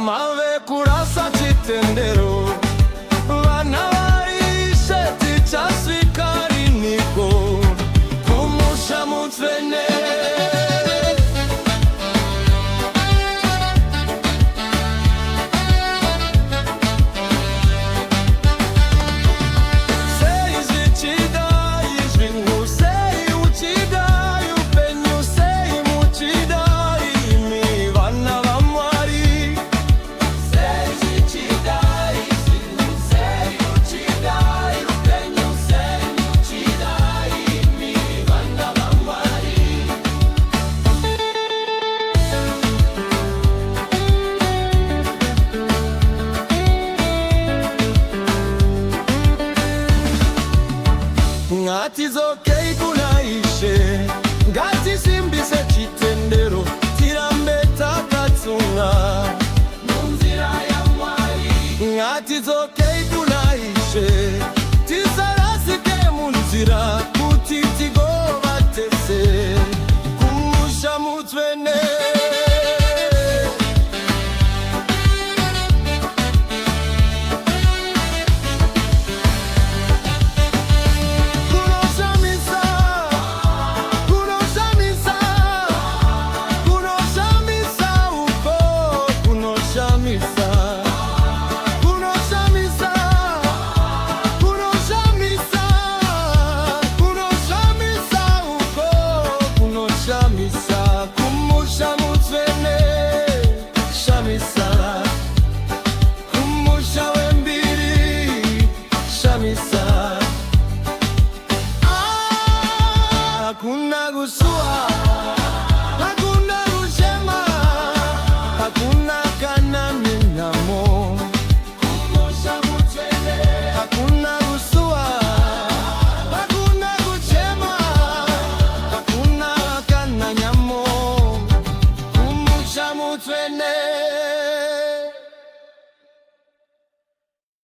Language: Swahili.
mawe kurasa chitendero vana vaishe tichasvikari niko kumusha mutsvene. Ngatizokei kunaishe ngatisimbise chitendero tirambe takatsunga munzira ya Mwari. Ngatizokei kunaishe tisarasike munzira kuti tigovatese kumusha mutsvene. Hakuna gusua, hakuna kushema, hakuna kana minamo kumusha mutsvene. Hakuna gusua, hakuna kushema, hakuna kana nyamo kumusha mutsvene.